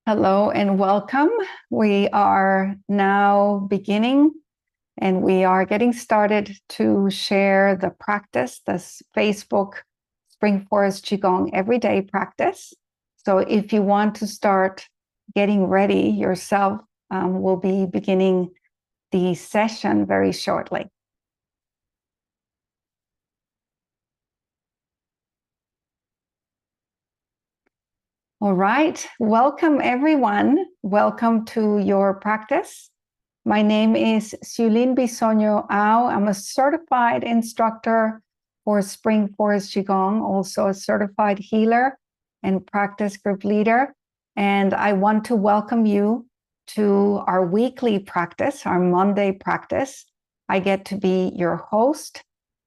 Hello and welcome. We are now beginning and we are getting started to share the practice, this Facebook Spring Forest Qigong everyday practice. So if you want to start getting ready yourself, we'll be beginning the session very shortly. All right, welcome everyone. Welcome to your practice. My name is Sui-ling Bisogno. I'm a certified instructor for Spring Forest Qigong, also a certified healer and practice group leader. And I want to welcome you to our weekly practice, our Monday practice. I get to be your host,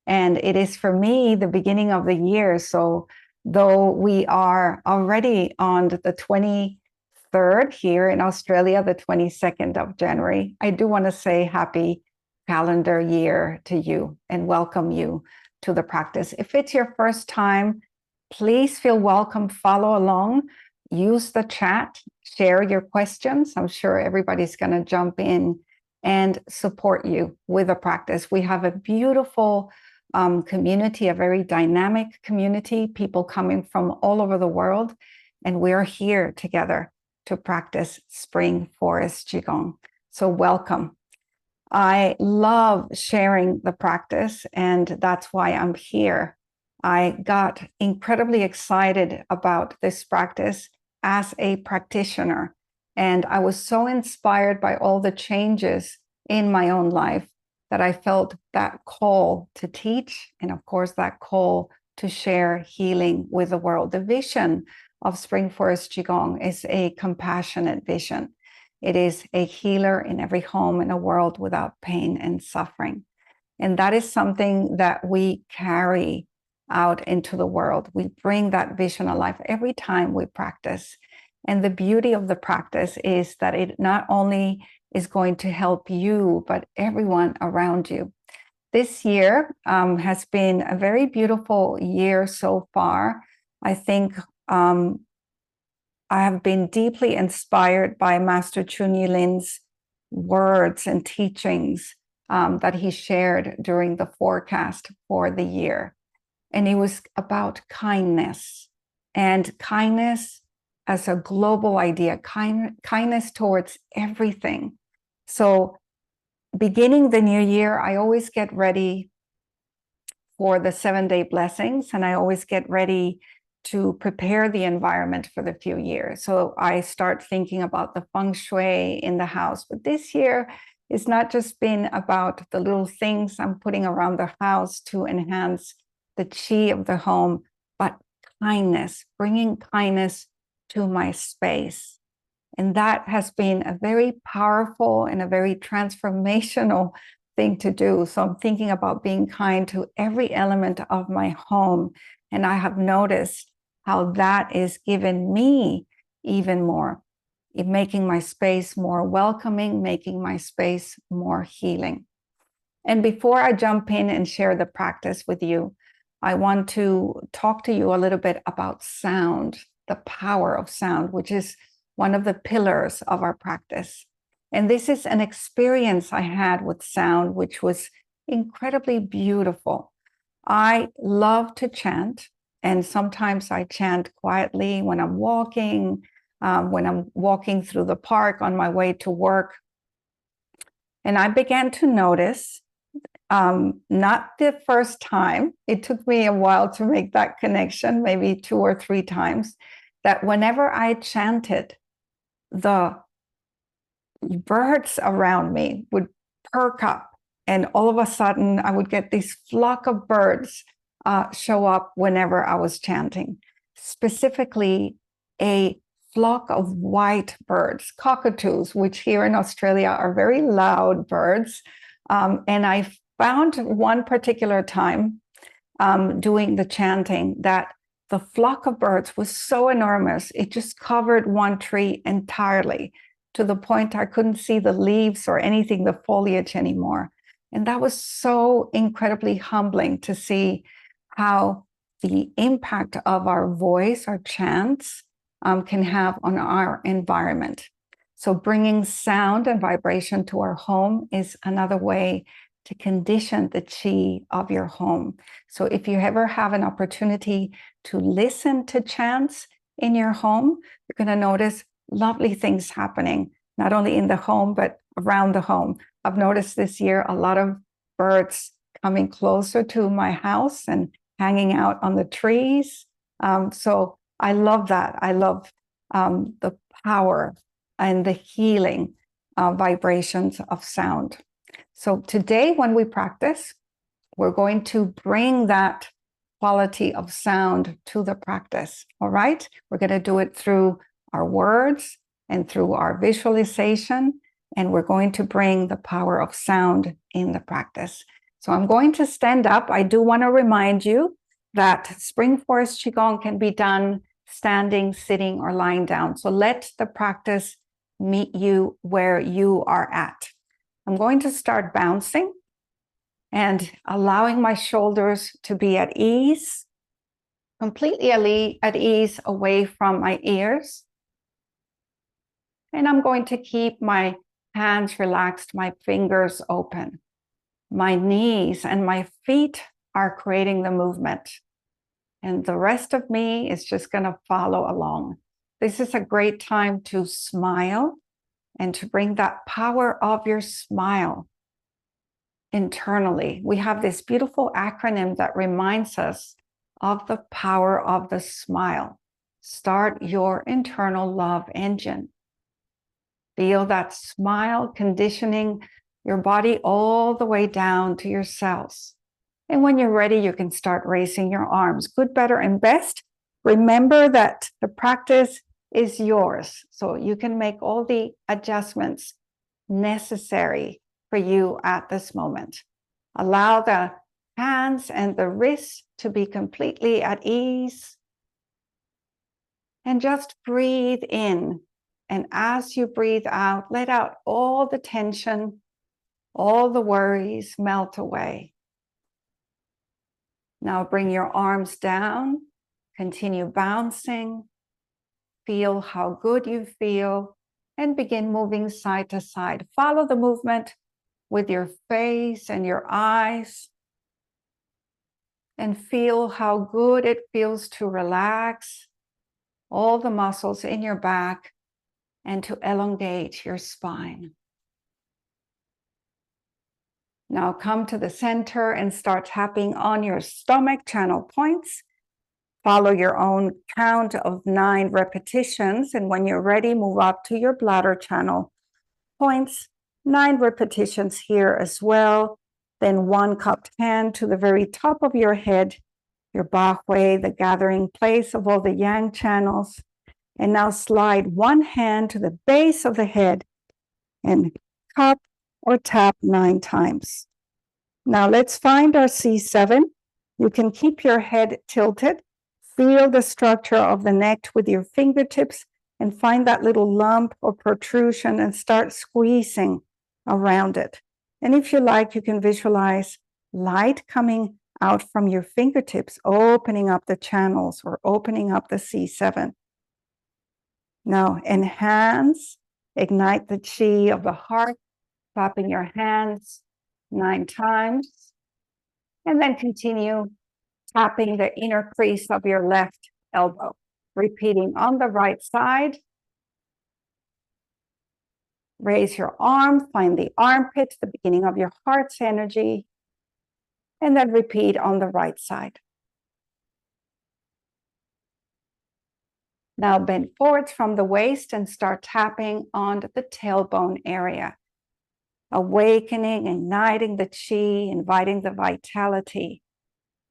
and it is for me the beginning of the year. So though we are already on the 23rd here in Australia, the 22nd of January, I do want to say happy calendar year to you and welcome you to the practice. If it's your first time, please feel welcome, follow along, use the chat, share your questions. I'm sure everybody's going to jump in and support you with the practice. We have a beautiful community, a very dynamic community, people coming from all over the world, and we're here together to practice Spring Forest Qigong. So welcome. I love sharing the practice, and that's why I'm here. I got incredibly excited about this practice as a practitioner, and I was so inspired by all the changes in my own life that I felt that call to teach, and of course, that call to share healing with the world. The vision of Spring Forest Qigong is a compassionate vision. It is a healer in every home in a world without pain and suffering. And that is something that we carry out into the world. We bring that vision alive every time we practice. And the beauty of the practice is that it not only is going to help you, but everyone around you. This year has been a very beautiful year so far. I think I have been deeply inspired by Master Chun-Yi-Lin's words and teachings that he shared during the forecast for the year. And it was about kindness, and kindness as a global idea, kindness towards everything. So beginning the new year, I always get ready for the 7-day blessings, and I always get ready to prepare the environment for the few years. So I start thinking about the feng shui in the house. But this year, it's not just been about the little things I'm putting around the house to enhance the qi of the home, but kindness, bringing kindness to my space. And that has been a very powerful and a very transformational thing to do. So I'm thinking about being kind to every element of my home. And I have noticed how that is given me even more, in making my space more welcoming, making my space more healing. And before I jump in and share the practice with you, I want to talk to you a little bit about sound, the power of sound, which is one of the pillars of our practice. And this is an experience I had with sound, which was incredibly beautiful. I love to chant, and sometimes I chant quietly when I'm walking through the park on my way to work. And I began to notice, not the first time, it took me a while to make that connection, maybe 2 or 3 times, that whenever I chanted, the birds around me would perk up, and all of a sudden I would get this flock of birds show up whenever I was chanting, specifically a flock of white birds, cockatoos, which here in Australia are very loud birds. And I found one particular time doing the chanting that the flock of birds was so enormous, it just covered one tree entirely, to the point I couldn't see the leaves or anything, the foliage anymore. And that was so incredibly humbling to see how the impact of our voice, our chants, can have on our environment. So bringing sound and vibration to our home is another way to condition the chi of your home. So if you ever have an opportunity to listen to chants in your home, you're going to notice lovely things happening, not only in the home, but around the home. I've noticed this year a lot of birds coming closer to my house and hanging out on the trees. So I love that. I love the power and the healing vibrations of sound. So today, when we practice, we're going to bring that quality of sound to the practice, all right? We're going to do it through our words and through our visualization, and we're going to bring the power of sound in the practice. So I'm going to stand up. I do want to remind you that Spring Forest Qigong can be done standing, sitting, or lying down. So let the practice meet you where you are at. I'm going to start bouncing and allowing my shoulders to be at ease, completely at ease away from my ears. And I'm going to keep my hands relaxed, my fingers open. My knees and my feet are creating the movement. And the rest of me is just going to follow along. This is a great time to smile and to bring that power of your smile internally. We have this beautiful acronym that reminds us of the power of the smile. Start your internal love engine. Feel that smile conditioning your body all the way down to your cells. And when you're ready, you can start raising your arms. Good, better, and best. Remember that the practice is yours. So you can make all the adjustments necessary for you at this moment. Allow the hands and the wrists to be completely at ease. And just breathe in. And as you breathe out, let out all the tension, all the worries melt away. Now bring your arms down, continue bouncing, feel how good you feel, and begin moving side to side. Follow the movement with your face and your eyes, and feel how good it feels to relax all the muscles in your back and to elongate your spine. Now come to the center and start tapping on your stomach channel points. Follow your own count of 9 repetitions. And when you're ready, move up to your bladder channel points. 9 repetitions here as well. Then 1 cupped hand to the very top of your head, your Bahhui, the gathering place of all the yang channels. And now slide 1 hand to the base of the head and cup or tap 9 times. Now let's find our C7. You can keep your head tilted. Feel the structure of the neck with your fingertips and find that little lump or protrusion and start squeezing around it. And if you like, you can visualize light coming out from your fingertips, opening up the channels or opening up the C7. Now enhance, ignite the chi of the heart, clapping your hands 9 times, and then continue tapping the inner crease of your left elbow. Repeating on the right side. Raise your arm, find the armpit, the beginning of your heart's energy, and then repeat on the right side. Now bend forwards from the waist and start tapping on the tailbone area. Awakening, igniting the chi, inviting the vitality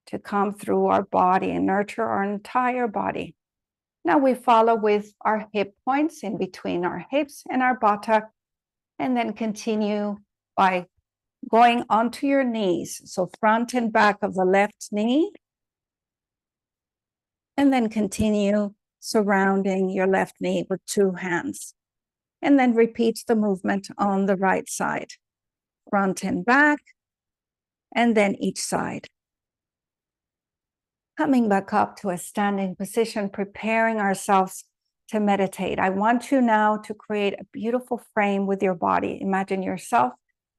to come through our body and nurture our entire body. Now we follow with our hip points in between our hips and our buttock, and then continue by going onto your knees. So front and back of the left knee, and then continue surrounding your left knee with 2 hands. And then repeat the movement on the right side, front and back, and then each side. Coming back up to a standing position, preparing ourselves to meditate. I want you now to create a beautiful frame with your body. Imagine yourself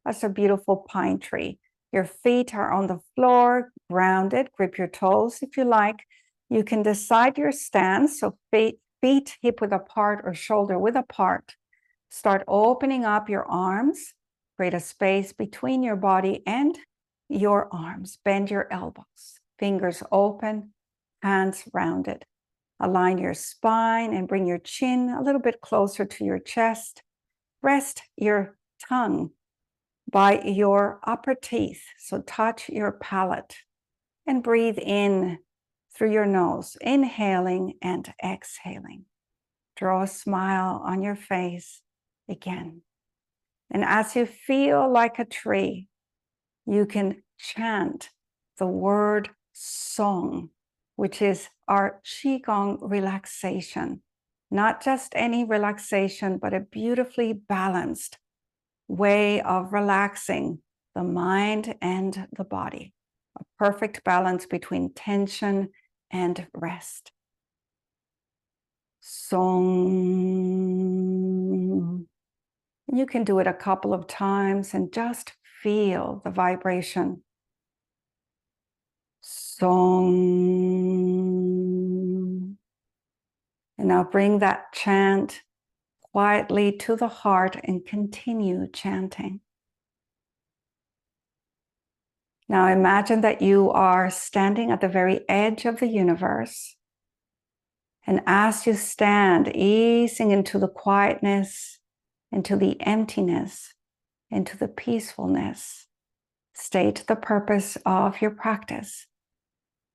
as a beautiful pine tree. Your feet are on the floor, grounded. Grip your toes if you like. You can decide your stance, so feet hip width apart or shoulder width apart. Start opening up your arms. Create a space between your body and your arms. Bend your elbows. Fingers open, hands rounded. Align your spine and bring your chin a little bit closer to your chest. Rest your tongue by your upper teeth, so touch your palate. And breathe in through your nose, inhaling and exhaling. Draw a smile on your face again. And as you feel like a tree, you can chant the word song, which is our Qigong relaxation. Not just any relaxation, but a beautifully balanced way of relaxing the mind and the body. A perfect balance between tension and rest. Song. You can do it a couple of times and just feel the vibration. Song. And now bring that chant quietly to the heart and continue chanting. Now imagine that you are standing at the very edge of the universe. And as you stand, easing into the quietness, into the emptiness, into the peacefulness, state the purpose of your practice.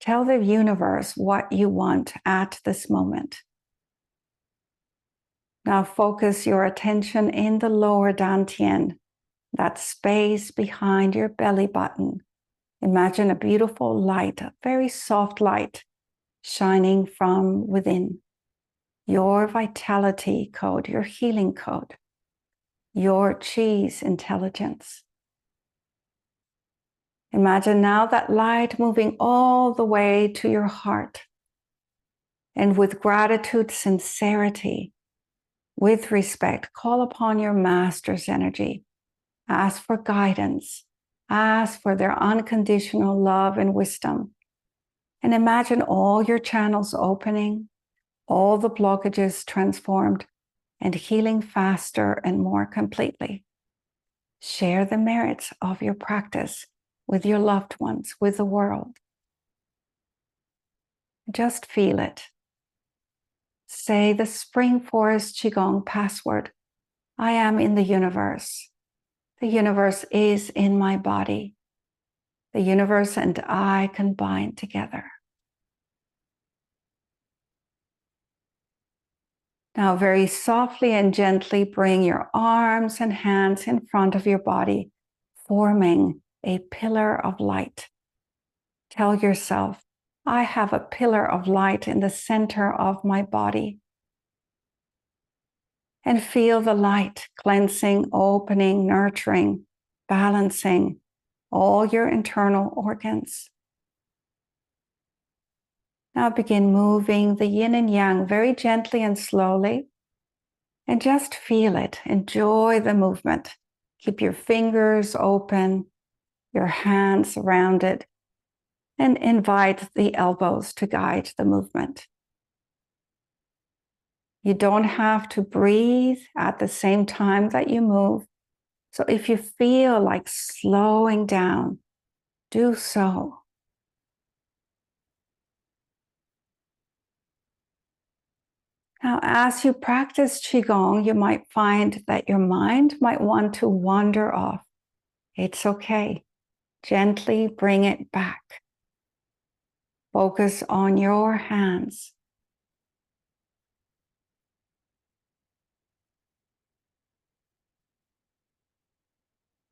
Tell the universe what you want at this moment. Now focus your attention in the lower dantian, that space behind your belly button. Imagine a beautiful light, a very soft light, shining from within. Your vitality code, your healing code, your Chi's intelligence. Imagine now that light moving all the way to your heart. And with gratitude, sincerity, with respect, call upon your master's energy. Ask for guidance. Ask for their unconditional love and wisdom. And imagine all your channels opening, all the blockages transformed, and healing faster and more completely. Share the merits of your practice with your loved ones, with the world. Just feel it. Say the Spring Forest Qigong password. I am in the universe. The universe is in my body. The universe and I combine together. Now, very softly and gently bring your arms and hands in front of your body, forming a pillar of light. Tell yourself, I have a pillar of light in the center of my body. And feel the light cleansing, opening, nurturing, balancing all your internal organs. Now begin moving the yin and yang very gently and slowly. And just feel it. Enjoy the movement. Keep your fingers open, your hands rounded, and invite the elbows to guide the movement. You don't have to breathe at the same time that you move. So if you feel like slowing down, do so. Now, as you practice Qigong, you might find that your mind might want to wander off. It's okay. Gently bring it back. Focus on your hands.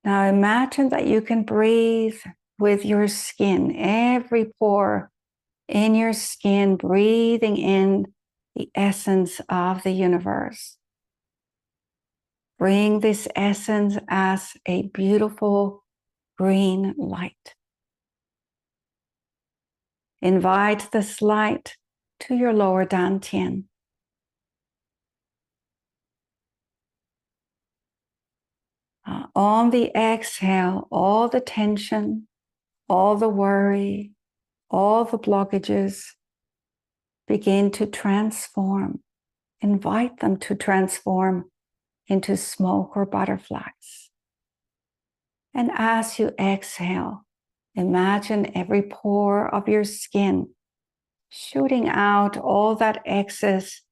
Now imagine that you can breathe with your skin, every pore in your skin, breathing in the essence of the universe. Bring this essence as a beautiful green light. Invite this light to your lower dantian. On the exhale, all the tension, all the worry, all the blockages begin to transform. Invite them to transform into smoke or butterflies. And as you exhale, imagine every pore of your skin shooting out all that excess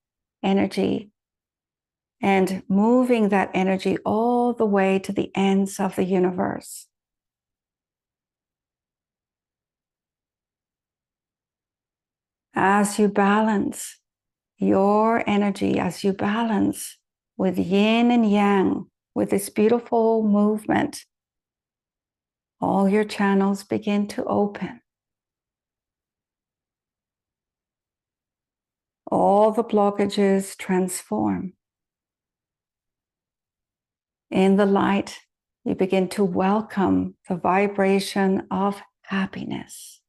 energy and moving that energy all the way to the ends of the universe. As you balance your energy, as you balance with yin and yang, with this beautiful movement, all your channels begin to open. All the blockages transform. In the light, you begin to welcome the vibration of happiness.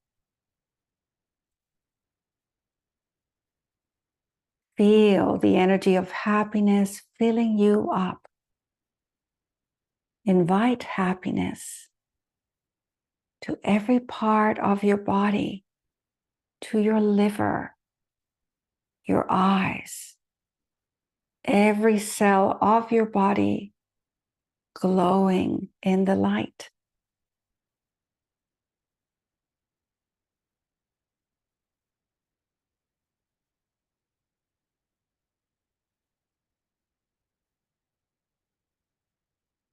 Feel the energy of happiness filling you up. Invite happiness to every part of your body, to your liver, your eyes, every cell of your body glowing in the light.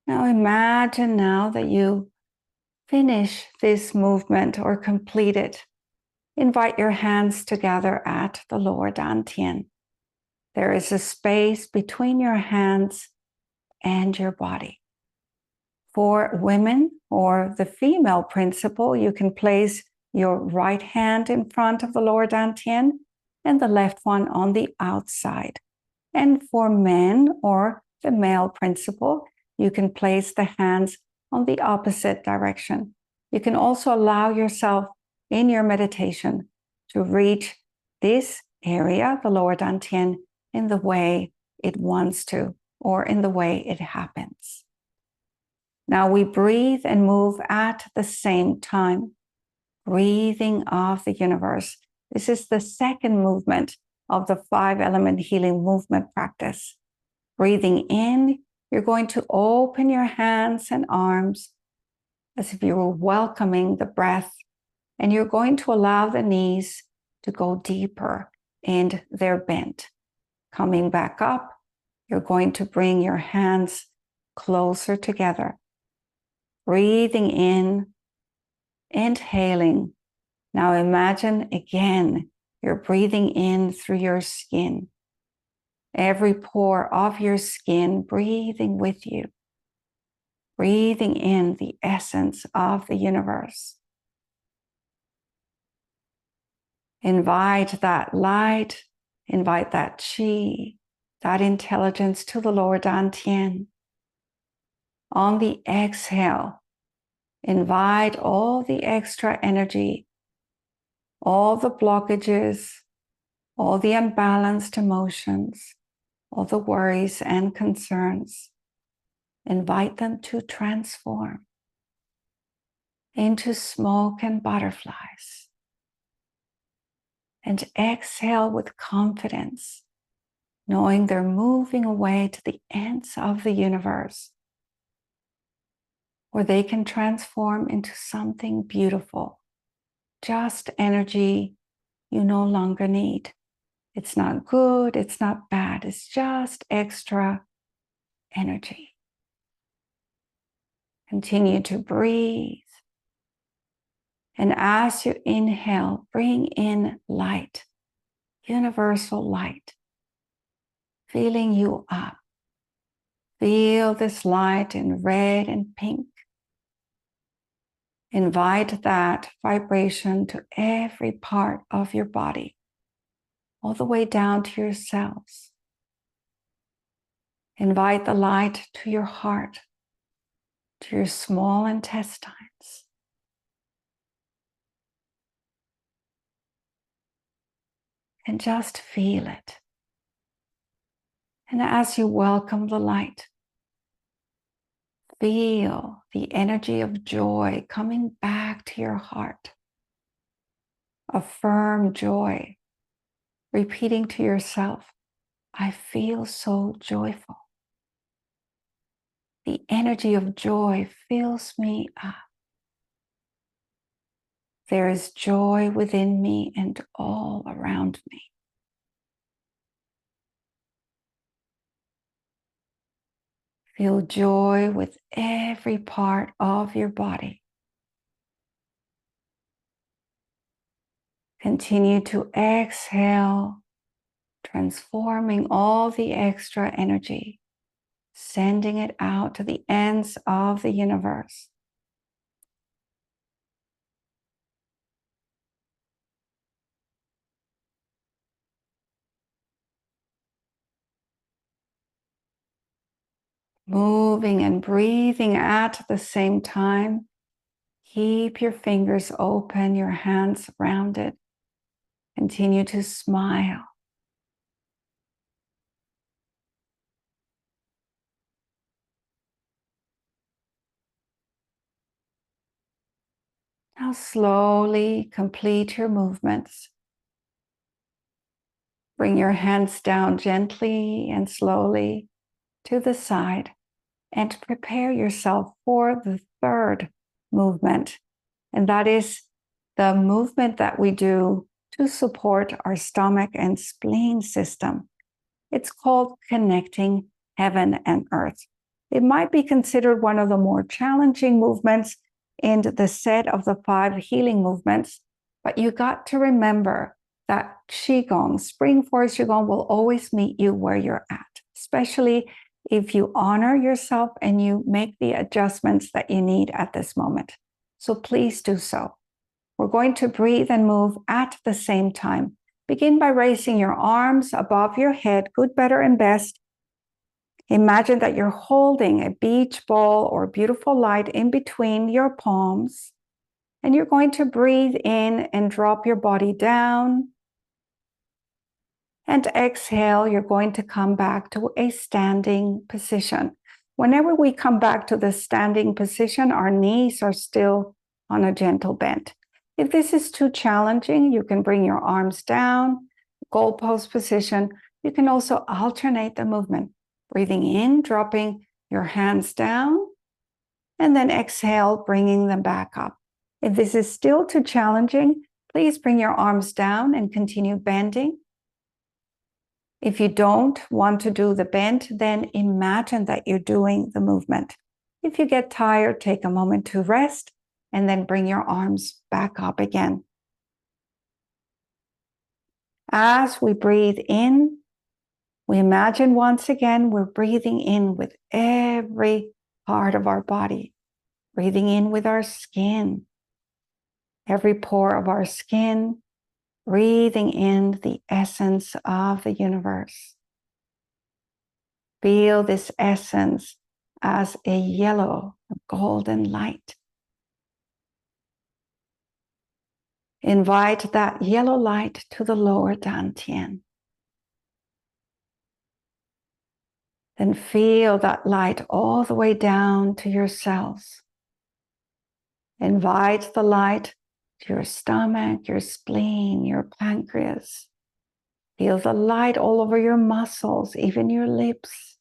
Now imagine now that you finish this movement or complete it. Invite your hands together at the lower dantian. There is a space between your hands and your body. For women or the female principle, you can place your right hand in front of the lower dantian and the left one on the outside. And for men or the male principle, you can place the hands on the opposite direction. You can also allow yourself in your meditation to reach this area, the lower dantian, in the way it wants to, or in the way it happens. Now we breathe and move at the same time, breathing of the universe. This is the second movement of the 5-element healing movement practice. Breathing in, you're going to open your hands and arms as if you were welcoming the breath, and you're going to allow the knees to go deeper in their bend. Coming back up, you're going to bring your hands closer together. Breathing in, inhaling. Now imagine again, you're breathing in through your skin. Every pore of your skin breathing with you. Breathing in the essence of the universe. Invite that light, invite that qi, that intelligence to the lower dantian. On the exhale, invite all the extra energy, all the blockages, all the unbalanced emotions, all the worries and concerns. Invite them to transform into smoke and butterflies. And exhale with confidence, knowing they're moving away to the ends of the universe, where they can transform into something beautiful, just energy you no longer need. It's not good, it's not bad, it's just extra energy. Continue to breathe. And as you inhale, bring in light, universal light, filling you up. Feel this light in red and pink. Invite that vibration to every part of your body, all the way down to your cells. Invite the light to your heart, to your small intestines. And just feel it. And as you welcome the light, Feel the energy of joy coming back to your heart. Affirm joy, repeating to yourself, I feel so joyful. The energy of joy fills me up. There is joy within me and all around me. Feel joy with every part of your body. Continue to exhale, transforming all the extra energy, sending it out to the ends of the universe. Moving and breathing at the same time. Keep your fingers open, your hands rounded. Continue to smile. Now slowly complete your movements. Bring your hands down gently and slowly to the side and prepare yourself for the third movement. And that is the movement that we do to support our stomach and spleen system. It's called connecting heaven and earth. It might be considered one of the more challenging movements in the set of the 5 healing movements, but you got to remember that Qigong, Spring Forest Qigong, will always meet you where you're at, especially if you honor yourself and you make the adjustments that you need at this moment. So please do so. We're going to breathe and move at the same time. Begin by raising your arms above your head, good, better, and best. Imagine that you're holding a beach ball or beautiful light in between your palms, and you're going to breathe in and drop your body down. And exhale, you're going to come back to a standing position. Whenever we come back to the standing position, our knees are still on a gentle bend. If this is too challenging, you can bring your arms down, goalpost position. You can also alternate the movement. Breathing in, dropping your hands down, and then exhale, bringing them back up. If this is still too challenging, please bring your arms down and continue bending. If you don't want to do the bend, then imagine that you're doing the movement. If you get tired, take a moment to rest and then bring your arms back up again. As we breathe in, we imagine once again we're breathing in with every part of our body, breathing in with our skin, every pore of our skin, breathing in the essence of the universe. Feel this essence as a yellow, golden light. Invite that yellow light to the lower dantian. Then feel that light all the way down to your cells. Invite the light to your stomach, your spleen, your pancreas. Feel the light all over your muscles, even your lips.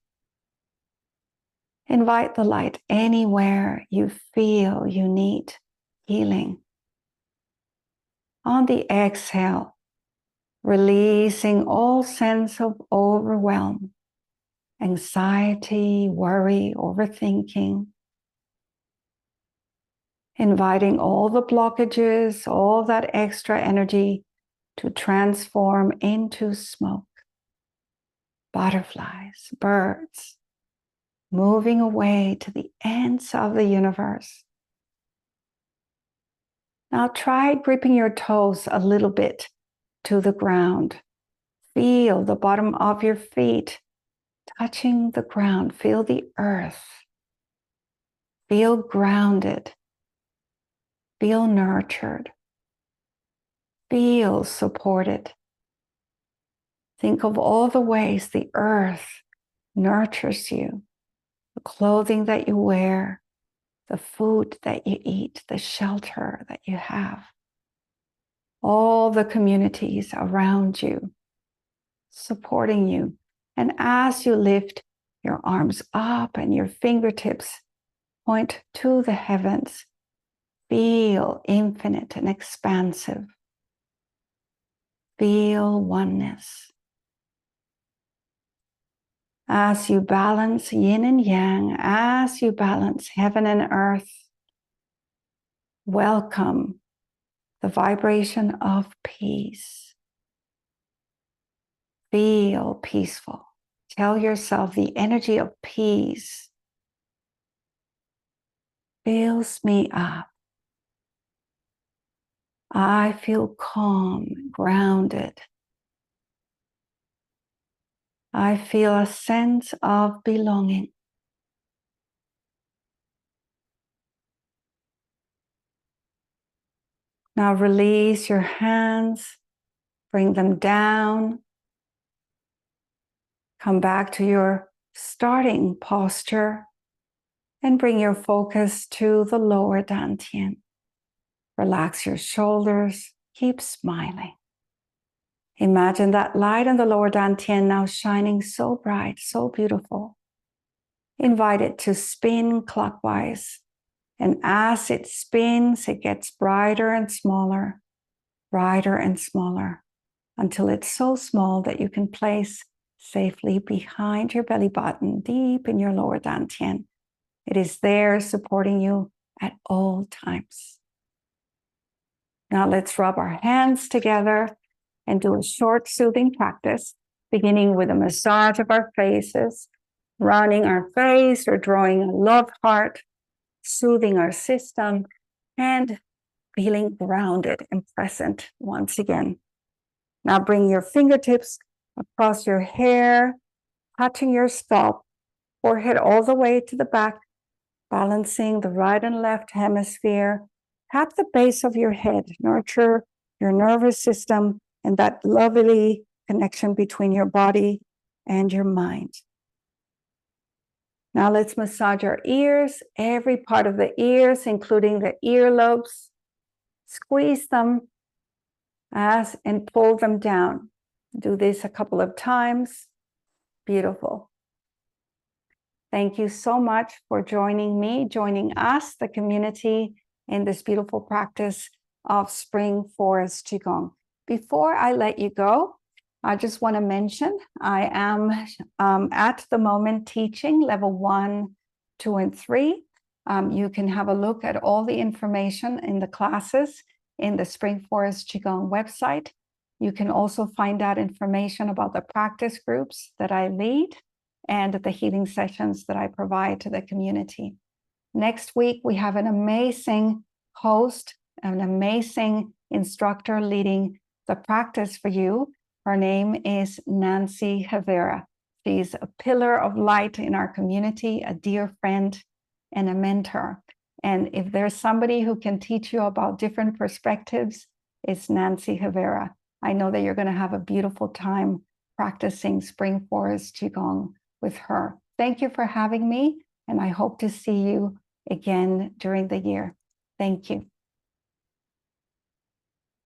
Invite the light anywhere you feel you need healing. On the exhale, releasing all sense of overwhelm, anxiety, worry, overthinking. Inviting all the blockages, all that extra energy to transform into smoke. Butterflies, birds, moving away to the ends of the universe. Now try gripping your toes a little bit to the ground. Feel the bottom of your feet touching the ground. Feel the earth. Feel grounded. Feel nurtured. Feel supported. Think of all the ways the earth nurtures you, the clothing that you wear, the food that you eat, the shelter that you have, all the communities around you supporting you. And as you lift your arms up and your fingertips point to the heavens, feel infinite and expansive. Feel oneness. As you balance yin and yang, as you balance heaven and earth, welcome the vibration of peace. Feel peaceful. Tell yourself the energy of peace fills me up. I feel calm, grounded. I feel a sense of belonging. Now release your hands, bring them down. Come back to your starting posture and bring your focus to the lower dantian. Relax your shoulders, keep smiling. Imagine that light in the lower dantian now shining so bright, so beautiful. Invite it to spin clockwise. And as it spins, it gets brighter and smaller, until it's so small that you can place safely behind your belly button, deep in your lower dantian. It is there supporting you at all times. Now let's rub our hands together and do a short soothing practice, beginning with a massage of our faces, rounding our face or drawing a love heart, soothing our system, and feeling grounded and present once again. Now bring your fingertips across your hair, touching your scalp, forehead all the way to the back, balancing the right and left hemisphere. Tap the base of your head, nurture your nervous system and that lovely connection between your body and your mind. Now let's massage our ears, every part of the ears, including the earlobes. Squeeze them and pull them down. Do this a couple of times. Beautiful. Thank you so much for joining us, the community, in this beautiful practice of Spring Forest Qigong. Before I let you go, I just want to mention I am at the moment teaching level 1, 2, and 3. You can have a look at all the information in the classes in the Spring Forest Qigong website. You can also find out information about the practice groups that I lead and the healing sessions that I provide to the community. Next week, we have an amazing host, an amazing instructor leading the practice for you. Her name is Nancy Rivera. She's a pillar of light in our community, a dear friend, and a mentor. And if there's somebody who can teach you about different perspectives, it's Nancy Rivera. I know that you're going to have a beautiful time practicing Spring Forest Qigong with her. Thank you for having me, and I hope to see you again during the year. Thank you.